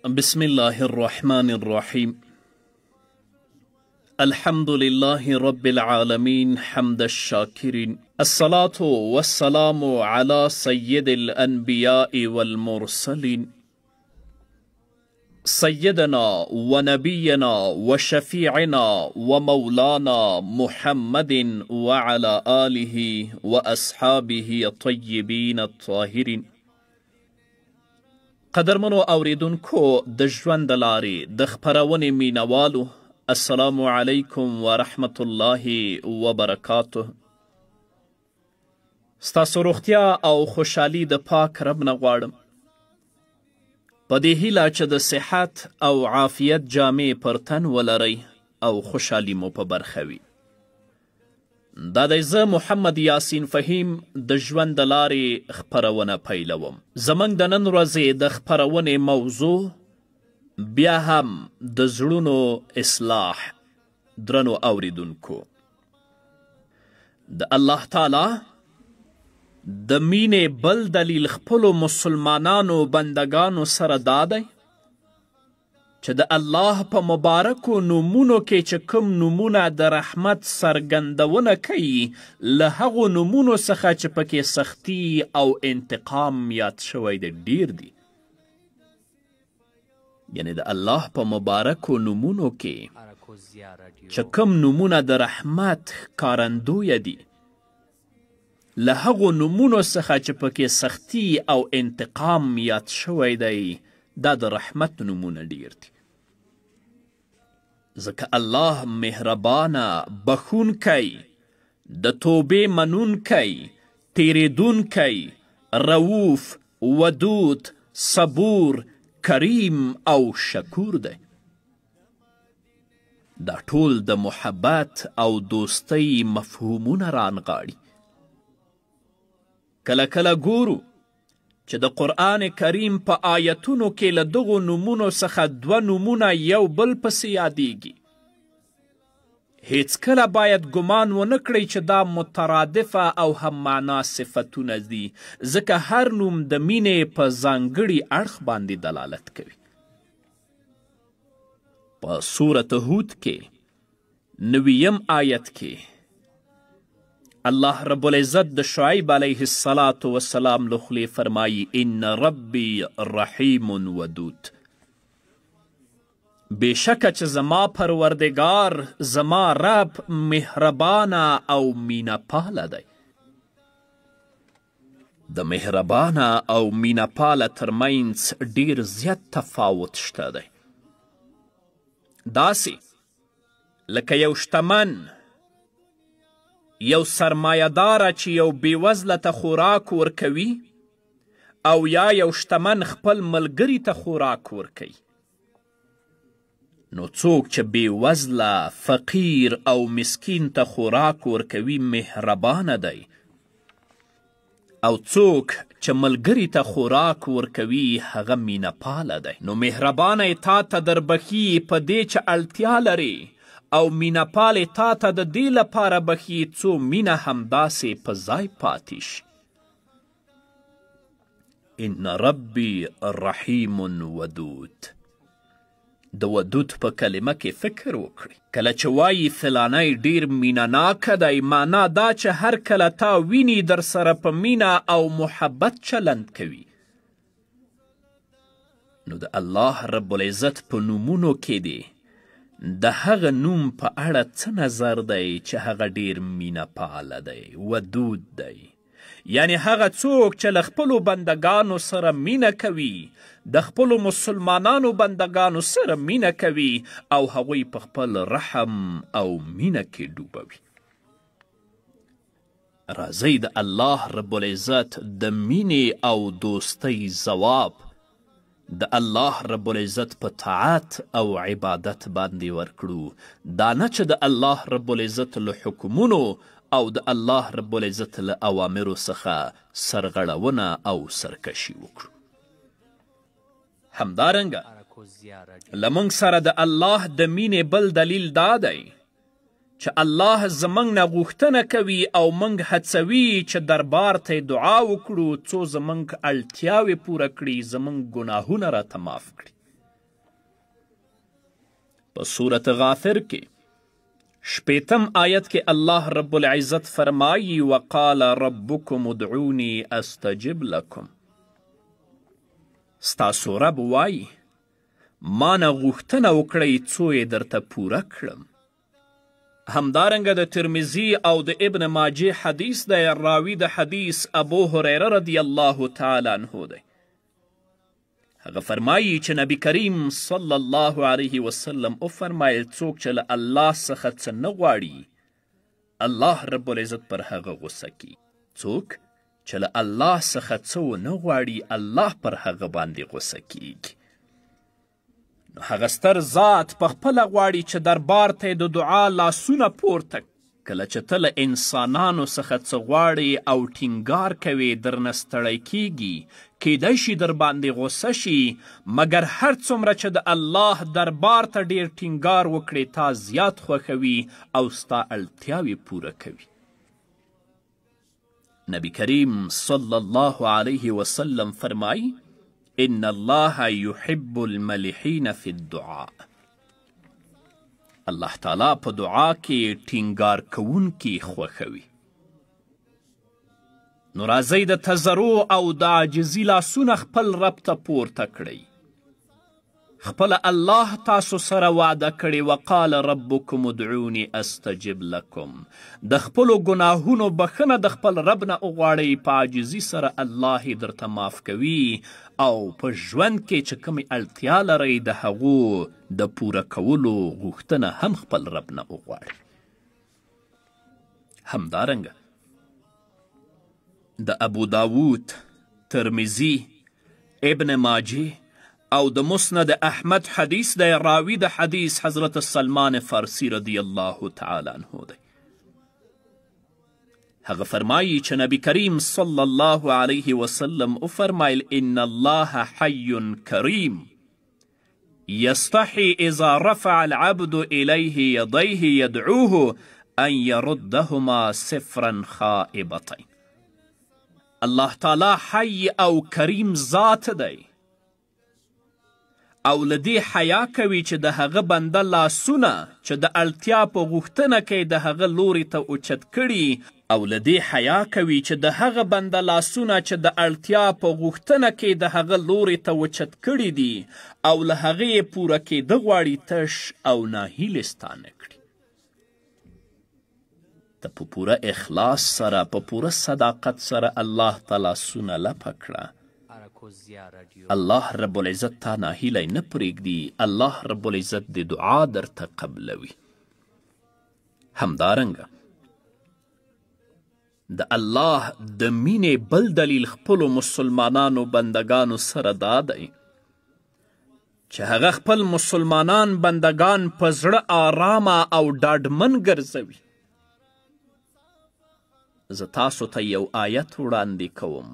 بسم الله الرحمن الرحيم. الحمد لله رب العالمين حمد الشاكرين، الصلاة والسلام على سيد الأنبياء والمرسلين سيدنا ونبينا وشفيعنا ومولانا محمد وعلى آله وأصحابه الطيبين الطاهرين. قدرمنو اوریدونکو د ژوند د لارې د خپرونې مینوالو، السلام علیکم ورحمت الله وبرکاته. ستاسو روغتیا او خوشحالي د پاک رب نه غواړم، په دې هیله چې د صحت او عافیت جامې پر تن ولرئ او خوشحالي مو په برخه وي. دا دی زه محمد یاسین فهیم د ژوند د لارې خپرونه پیلوم. زموږ د نن ورځې د خپرونې موضوع بیا هم د زړونو اصلاح. درنو اوریدونکو، د الله تعالی د مینې بل دلیل خپلو مسلمانانو بندگانو سره دا دی چې د الله په مبارکو نومونو کې چې کوم نومونه د رحمت څرګندونه کوي، له هغو نومونو څخه چې پکې سختی او انتقام یاد شوی دی ډیر دي. یعنی د الله په مبارکو نومونو کې چې کوم نومونه د رحمت ښکارندویه دي، له هغو نومونو څخه چې پکې سختی او انتقام یاد شوی دی، دا د رحمت نومونه ډیر دي. ځکه الله مهربانه، بخونکی، د توبې منونکی، تیریدونکی، رؤوف، ودود، صبور، کریم او شکور دی. دا ټول د محبت او دوستۍ مفهومونه رانغاړي. کله کله ګورو چې د قرآن کریم په آیتونو کې له دغو نومونو څخه دوه نومونه یو بل پسې یادیږي. هیڅکله باید ګمان ونه کړئ چې دا مترادفه او هم معنا صفتونه دي، ځکه هر نوم د مینې په ځانګړي اړخ باندې دلالت کوي. په سورة هود کې 9 آیت کې الله رب العزت د شعیب علیه السلام له خولې فرمایي ان ربی رحیم ودود. بېشکه چې زما پروردگار، زما رب مهربانه او مینه پاله دی. د مهربانه او مینه پاله ترمنځ ډیر زیات تفاوت شته دی. داسې لکه یو شتمن، یو سرمایه‌داره چې یو بېوزله ته خوراک ورکوي، او یا یو شتمن خپل ملګري ته خوراک ورکوي. نو څوک چې بېوزله، فقیر او مسکین ته خوراک ورکوي مهربانه دی، او څوک چې ملګري ته خوراک ورکوي هغه مینه پاله دی. نو مهربانه یې تا ته دربخي په دې چې اړتیا لري، او مینه پالې تا ته د دې لپاره بخي څو مینه همداسې په ځای پاتې شي. ان ربی رحیم ودود. د ودود په کلمه کې فکر وکړئ. کله چې وایي فلانی ډیر مینه ناکه دی، معنا دا چې هر کله تا ویني در سره په مینه او محبت چلند کوي. نو د الله رب العزت په نومونو کې دی د هغه نوم په اړه څه نظر دی چې هغه ډیر مینه پاله دی، ودود دی. یعنی هغه څوک چې له خپلو بندگانو سره مینه کوي، د خپلو مسلمانانو بندگانو سره مینه کوي، او هغوی په خپل رحم او مینه کې ډوبوي. راځئ د الله رب العزت د مینې او دوستۍ ځواب د الله رب العزت په طاعت او عبادت باندې ورکړو. دا نه چې د الله رب العزت له حکمونو او د الله رب العزت له اوامرو څخه سرغړونه او سرکشي وکړو. همدارنګه له موږ سره د الله د مینې بل دلیل دا دی چې الله زموږ نه غوښتنه کوي او موږ هڅوي چې دربار ته دعا وکړو څو زموږ اړتیاوې پوره کړي، زموږ ګناهونه راته معاف کړي. په صورت غافر کې 80 آیت کې الله رب العزت فرمایي وقال ربکم ادعوني استجب لکم. ستاسو رب وایي ما نه غوښتنه وکړئ څو یې درته پوره کړم. همدارنګه د ترمذي او د ابن ماجه حدیث دی. راوي د حدیث ابو هریره رضی الله تعالی عنه دی. هغه فرمایي چې نبی کریم صلی الله علیه وسلم وفرمایل څوک چې له الله څخه څه نه غواړي الله رب العزت پر هغه غصه کي. څوک چې له الله څخه څه ونه غواړي الله پر هغه باندې غصه کیږي. نو هغه ستر ذات پخپله غواړي چې دربار ته د دعا لاسونه پورته کله چې ته له انسانانو څخه څه غواړې او ټینګار کوې درنه ستړی کیږي کیدای شي در باندې غصه شي مګر هر څومره چې د الله دربار ته ډیر ټینګار وکړې تا زیات خوښوي او ستا اړتیاوې پوره کوي. نبی کریم صلی الله علیه وسلم فرمایي ان الله يحب الملحین فی الدعاء. الله تعالی په دعا کې ټینګار کوونکي خوښوي. نو راځئ د تضرع او د عاجزي لاسونه خپل رب ته پورته کړئ. خپله الله تاسو سره وعده کړې وقال ربکم ادعوني استجب لکم. د خپلو ګناهونو بخښنه د خپل رب نه وغواړئ. په عاجزي سره الله یې درته معاف کوي او په ژوند کې چې کومې اړتیا لرئ د هغو د پوره کولو غوښتنه هم خپل رب نه وغواړئ. همدارنګه د ابو داود، ترمذي، ابن ماجه او د مسند احمد حدیث دی. راوي د حدیث حضرت سلمان فارسی رضی الله تعالی عنه دی. هغه فرمایي چې نبی کریم صلی الله علیه وسلم وفرمایل ان الله حی کریم یستحی اذا رفع العبد الیه یدیه یدعوه ان یردهما صفرا خائبتین. الله تعالی حی او کریم ذات دی او له دې حیا کوي چې د هغه بنده لاسونه چې د اړتیا په غوښتنه کې د هغه لوري ته اوچت کړي او له دې حیا کوي چې د هغه بنده لاسونه چې د اړتیا په غوښتنه کې د هغه لوري ته اوچت کړي دي او له هغې یې پوره کېده غواړي تش او ناهیلې ستا نه کړي. ته په پوره اخلاص سره په پوره صداقت سره الله ته لاسونه لپه کړه. الله رب العزت تا ناهیلی نه پرېږدي. الله رب العزت د دعا درته قبلوي. همدارنګه د الله د مینې بل دلیل خپلو مسلمانانو بندگانو سره دا دی چې هغه خپل مسلمانان بندگان په زړه آرامه او ډاډمن ګرځوي. زه تاسو ته یو آیت وړاندې کوم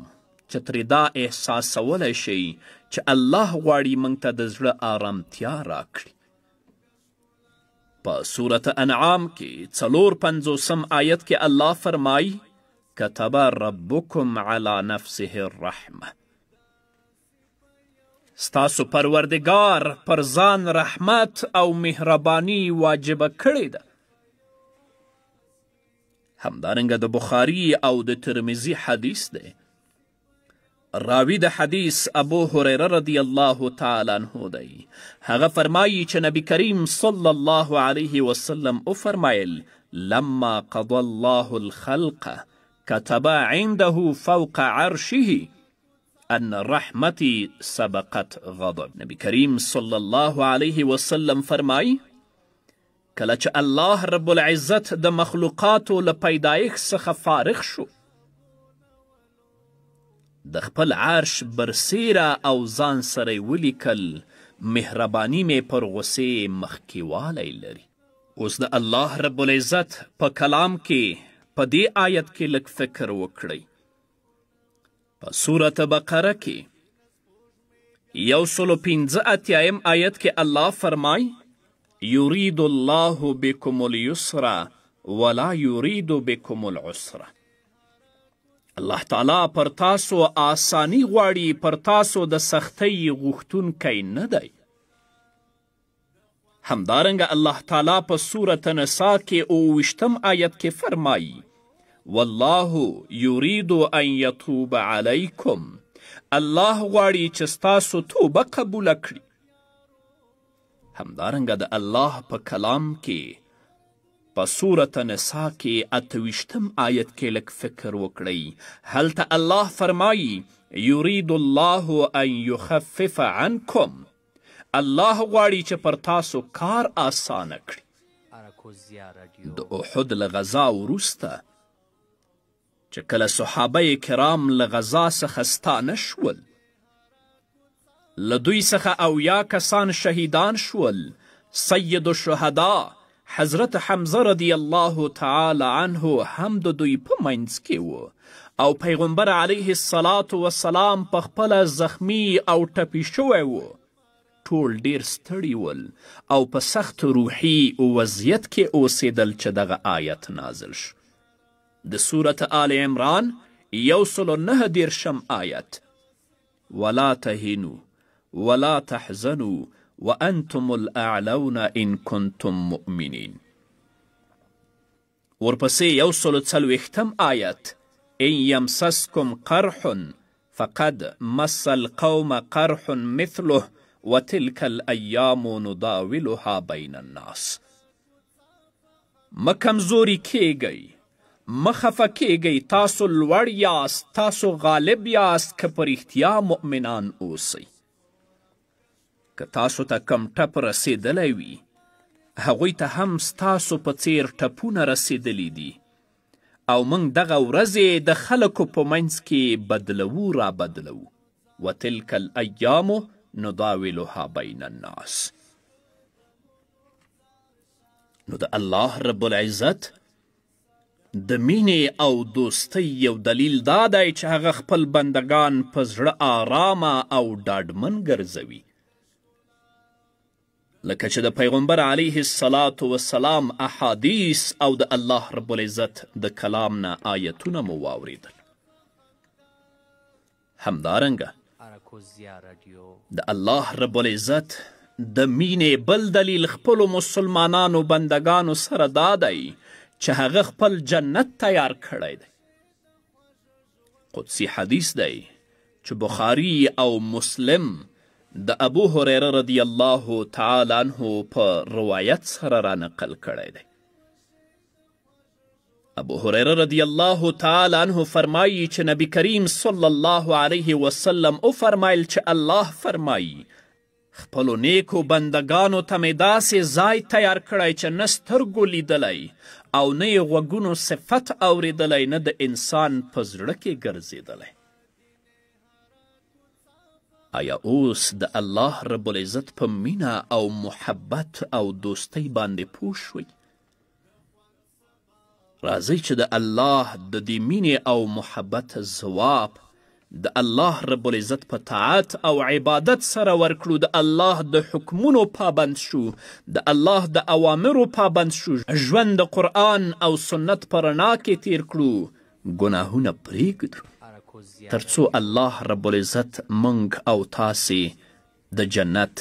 چې ترې دا احساسولی شئ چې الله غواړي موږ ته د زړه آرامتیا راکړي. په صورت انعام کې 54 آیت کې الله فرمایي كتب ربكم على نفسه الرحمه. ستاسو پروردگار پر ځان رحمت او مهرباني واجبه کړې ده. همدارنګه د بخاري او د ترمذي حدیث دی. راوي د حدیث ابو هریره رضی الله تعالی عنه دی. هغه فرمایي چې نبی کریم صلی الله علیه وسلم وفرمایل لما قضى الله الخلق كتب عنده فوق عرشه ان رحمتي سبقت غضب. نبی کریم صلی الله علیه وسلم فرمایي کله چې الله رب العزت د مخلوقاتو له پیدایښت څخه فارغ شو د خپل عرش برسیره او ځان سره یې ولیکل مهرباني مې پر غصې مخکې لري. اوس د الله رب العزت په کلام کې په دې آیت کې لږ فکر وکړئ. په سورت بقره کې 185 آیت کې الله فرمای یرید الله بكم اليسر ولا یرید بكم العسر. الله تعالی پر تاسو آسانی غواړي، پر تاسو د سختۍ غوښتونکی نه دی. همدارنګه الله تعالی په سورة نساء کې 28 آیت کې فرمایي والله یرید ان یتوب علیکم الله غواړي چې ستاسو توبه قبوله کړي. همدارنګه د الله په کلام کې په سورة نساء کې 28 آیت کې لږ فکر وکړئ. هلته الله فرمایي یرید الله ان یخفف عنکم الله غواړي چې پر تاسو کار آسانه کړي. د احد له غزا وروسته چې کله صحابه کرام له غزا څخه ستانه شول، له دوی څخه 80 کسان شهیدان شول. سید الشهدا حضرت حمزه رضی الله تعالی عنه هم د دوی په منځ کې و او پیغمبر علیه الصلاة والسلام په خپله زخمی او ټپي شوی و. ټول ډیر ستړي ول او په سخت روحي وضعیت کې اوسېدل چې دغه آیت نازل شو. د سورة آل عمران 119 آیت ولا تهنوا ولا تحزنوا وانتم الاعلون ان کنتم مؤمنین. ورپسې 140 آیت ان یمسسکم قرح فقد مس القوم قرح مثله وتلك الایام نداولها بین الناس. مکمزوری کیږئ، مخفه کیږئ، تاسو لوړ یاست، تاسو غالب یاست که په رښتیا مؤمنان اوسئ. که تاسو ته کم ټپ رسېدلی وي هغوی ته هم ستاسو په څیر ټپونه رسېدلی دي او موږ دغه ورځې د خلکو په منځ کې بدلوو را بدلوو. وتلک الایام نداولها بین الناس. نو د الله رب العزت د مینې او دوستۍ یو دلیل دا دی چې هغه خپل بندگان په زړه آرامه او ډاډمن ګرځوي. لکه چې د پیغمبر علیه الصلاة والسلام احادیث او د الله رب العزت د کلام نه آیتونه مو واوریدل. همدارنګه د الله رب العزت د مینې بل دلیل خپلو مسلمانانو بندگانو سره دا دی چې هغه خپل جنت تیار کړی دی. قدسی حدیث دی چې بخاری او مسلم د ابو هریره رضی الله تعالی عنه په روایت سره را نقل کړی دی. ابو هریره رضی الله تعالی عنه فرمایي چې نبی کریم صلی الله علیه وسلم او فرمایل چې الله فرمایي خپلو نیکو بندگانو ته مې داسې ځای تیار کړی چې نه سترګو لیدلی او نه یې غوږونو صفت اورېدلی نه د انسان په زړه کې ګرځېدلی. آیا اوس د الله رب العزت په مینه او محبت او دوستۍ باندې پوه شوئ؟ راځئ چې د الله د دې مینې او محبت ځواب د الله رب العزت په طاعت او عبادت سره ورکړو. د الله د حکمونو پابند شو، د الله د اوامرو پابند شو، ژوند د قرآن او سنت په رڼا کې تیر کړو، ګناهونه پرېږدو تر څو الله رب العزت موږ او تاسې د جنت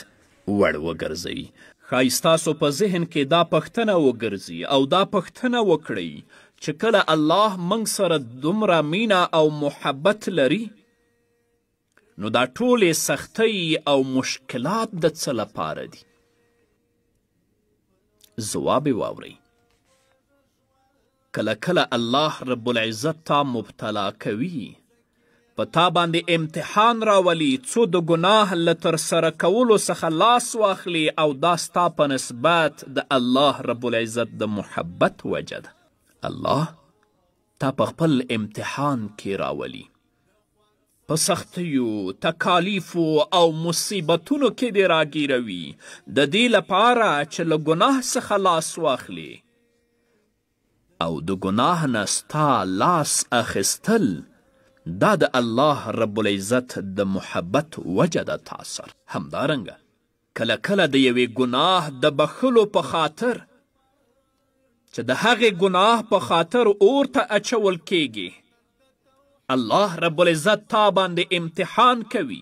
وړ وګرځوي. ښایي ستاسو په ذهن کې دا پوښتنه وګرځي او دا پوښتنه وکړئ چې کله الله موږ سره دومره مینه او محبت لري نو دا ټولې سختۍ او مشکلات د څه لپاره دي؟ ځواب یې واورئ. کله کله الله رب العزت تا مبتلا کوي، په تا باندې امتحان راولي څو د ګناه له ترسره کولو څخه لاس واخلي او دا ستا په نسبت د الله رب العزت د محبت وجه ده. الله تا په خپل امتحان کې راولي، په سختیو، تکالیفو او مصیبتونو کې دې راګیروي د دې لپاره چې له ګناه څخه لاس واخلي او د ګناه نه ستا لاس اخیستل دا د الله رب العزت د محبت وجه ده. تاثر همدارنګه کله کله د یوې ګناه د بخلو په خاطر چې د هغې ګناه په خاطر اور ته اچول کیږي، الله رب العزت تا باندې امتحان کوي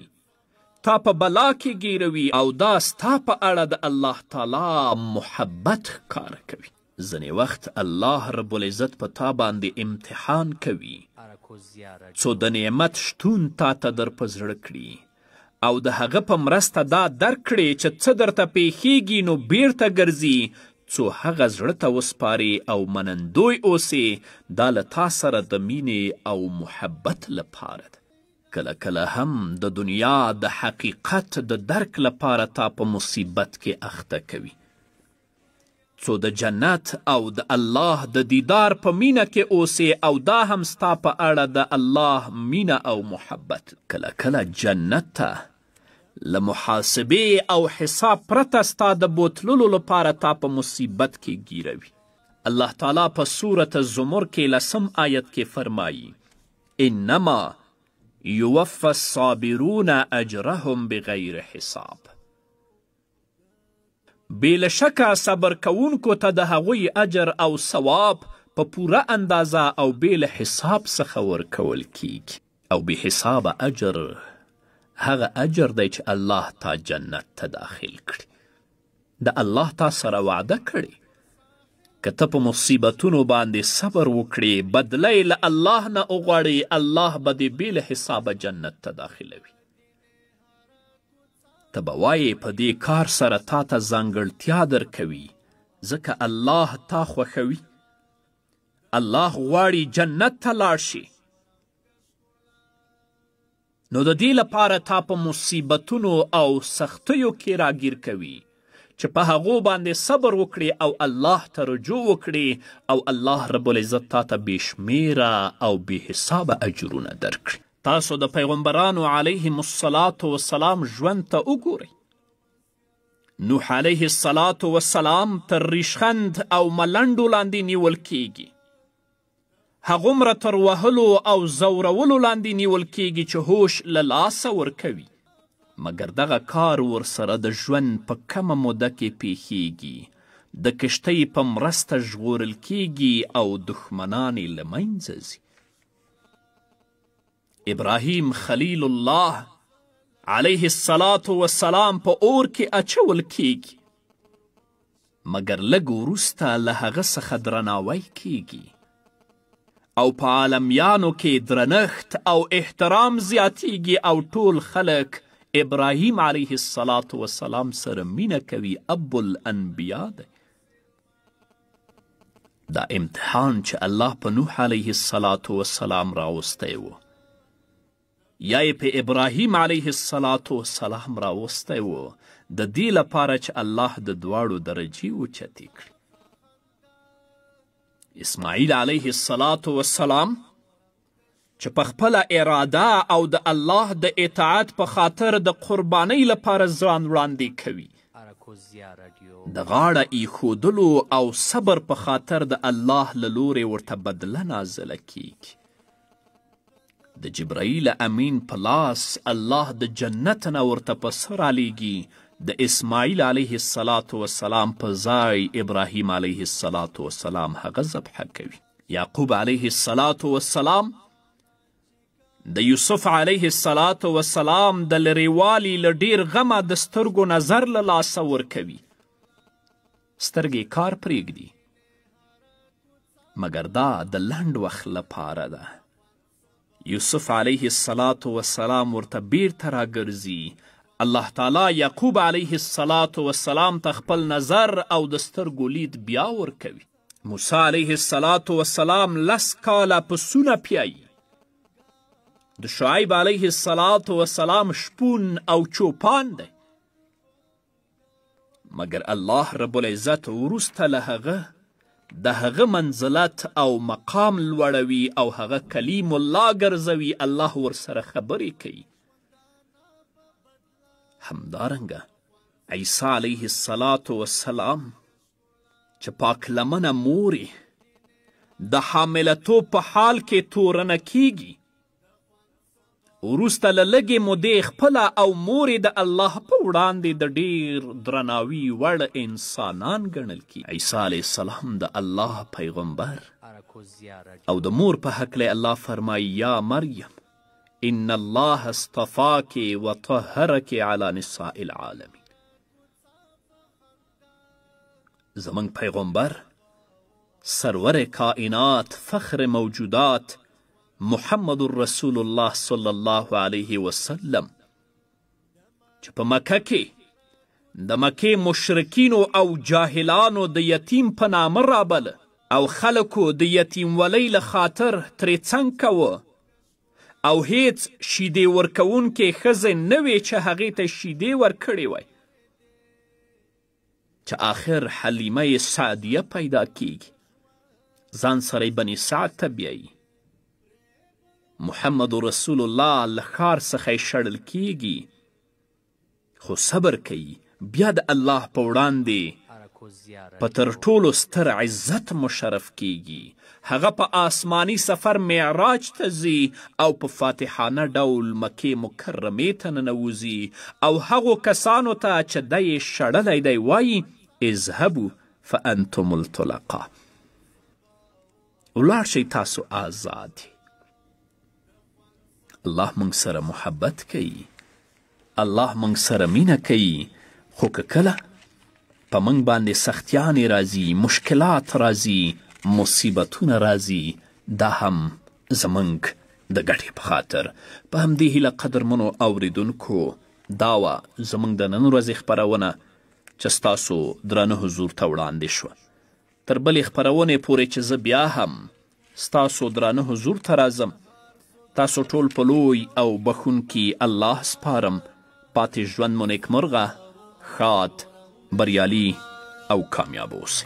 ستا په بلا کې ګیروي او دا ستا په اړه د الله تعالی محبت ښکاره کوي. ځینې وخت الله رب العزت په تا باندې امتحان کوي څو د نعمت شتون تا ته در په زړه کړي او د هغه په مرسته دا درک کړي چې څه درته پیښیږي نو بیرته ګرځي څو هغه زړه ته وسپاري او منندوی اوسې دا له تا سره د مینې او محبت لپاره ده. کله کله هم د دنیا د حقیقت د درک لپاره تا په مصیبت کې اخته کوي څو د جنت او د الله د دیدار په مینه کې اوسې او دا هم ستا په اړه د الله مینه او محبت. کله کله جنت ته له محاسبې او حساب پرته ستا د بوتللو لپاره تا په مصیبت کې ګیروي. الله تعالی په سورة الزمر کې 10 آیت کې فرمایي انما یوفى الصابرون اجرهم بغیر حساب. بې شکه صبر کوونکو ته د هغوی اجر او ثواب په پوره اندازه او بې له حساب څخه ورکول کیږي. او بې حسابه اجر هغه اجر دی چې الله تا جنت ته داخل کړي. د الله تا سره وعده کړي که ته په مصیبتونو باندې صبر وکړې بدلی له الله نه وغواړې الله به دې بې له حسابه جنت ته داخلوي. ته به وایې په دې کار سره تا ته ځانګړتیا درکوي ځکه الله تا خوښوي. الله غواړي جنت ته لاړ شي نو د دې لپاره تا په مصیبتونو او سختیو کې راګیر کوي چې په هغو باندې صبر وکړي او الله ته رجوع وکړي او الله رب العزت تا ته بې شمیره او بې حسابه اجرونه درکړي. تاسو د پیغمبرانو علیهم الصلاة والسلام ژوند ته وګورئ. نوح علیه الصلاة والسلام تر ریشخند او ملنډو لاندې نیول کیږي. هغومره تر وهلو او زورولو لاندې نیول کیږي چې هوش له لاسه ورکوي. مګر دغه کار ورسره د ژوند په کمه موده کې پیښیږي. د کشتۍ په مرسته ژغورل کیږي او دښمنان یې له منځه ځي. ابراهیم خلیل الله علیه الصلاة والسلام په اور کې اچول کیږي مګر لږ وروسته له هغه څخه درناوی کیږي او په عالمیانو کې درنښت او احترام زیاتیږي او ټول خلک ابراهیم علیه الصلاة والسلام سره مینه کوي. ابو الانبیا دی. دا امتحان چې الله په نوح علیه الصلاة والسلام راوستی و یا یې په ابراهیم علیه الصلاة والسلام راوستی و د دې لپاره چې الله د دواړو درجې اوچتې کړي. اسماعیل علیه الصلاة والسلام چې په خپله اراده او د الله د اطاعت په خاطر د قربانۍ لپاره ځان وړاندې کوي د غاړه ایښودلو او صبر په خاطر د الله له لورې ورته بدله نازله کیږي. د جبرائیل امین په لاس الله د جنت نه ورته په سر رالیږي. د اسماعیل علیه الصلاة والسلام په ځای ابراهیم علیه الصلاة والسلام هغه ذبحه کوي. یعقوب علیه الصلاة والسلام د یوسف علیه الصلاة والسلام د لرېوالي له ډېر غمه د سترګو نظر له لاسه ورکوي. سترګې کار پرېږدي مګر دا د لنډ وخت لپاره ده. یوسف علیه الصلاة والسلام ورته بیرته راګرځي. الله تعالی یعقوب علیه الصلاة والسلام ته خپل نظر او د سترګو لید بیا ورکوي. موسی علیه الصلاة والسلام 10 کاله پسونه پیایي. د شعیب علیه الصلاة والسلام شپون او چوپان دی مګر الله رب العزت وروسته له هغه د هغه منزلت او مقام لوړوي او هغه کلیم الله ګرځوي. الله ورسره خبرې کوي. همدارنګه عیسی علیه الصلاة والسلام چې پاک لمنه مورې د حاملتوب په حال کې تورنه کیږي وروسته له لږې مودې خپله او مورې د الله په وړاندې د ډېر درناوي وړ انسانان ګڼل کیږي. عیسی علیه السلام د الله پیغمبر او د مور په هکله الله فرمایي یا مریم ان الله اصطفاك وطهرك على نساء العالمین. زمنگ پیغمبر سرور کائنات فخر موجودات محمد رسول الله صلی الله علیه وسلم چې په مکه کې د مکې مشرکینو او جاهلانو د یتیم په نامه رابله او خلکو د یتیمولۍ له خاطر ترې څنګ کوه او هیڅ شیدې ورکوونکې ښځې نه وې چې هغې ته شیدې ورکړې وای چې آخر حلیمه سعدیه پیدا کیږي ځان سره بني سعد ته بیایي محمد رسول الله له ښار څخه یې شړل کیږي خو صبر کوي بیا د الله په وړاندې په تر ټولو ستر عزت مشرف کیږي هغه په آسمانی سفر معراج ته ځي او په فاتحانه ډول مکې مکرمې ته ننوځي او هغو کسانو ته چې دی یې شړلی دی وایي اذهبوا فانتم الطلقا ولاړ شئ تاسو آزاد الله موږ سره محبت کوي الله موږ سره مینه کوي خو که کله په موږ باندې سختیانې راځي مشکلات راځي مصیبتونه راځي دا هم زموږ د ګټې په خاطر په همدې هیله قدرمنو اوریدونکو دا وه زموږ د نن ورځې خپرونه چې ستاسو درانه حضور ته وړاندې شوه تر بلې خپرونې پورې چې زه بیا هم ستاسو درانه حضور ته راځم تاسو ټول په لوی او بخونکي الله سپارم پاتې ژوند مو نیکمرغه ښاد بریالي او کامیاب اوسئ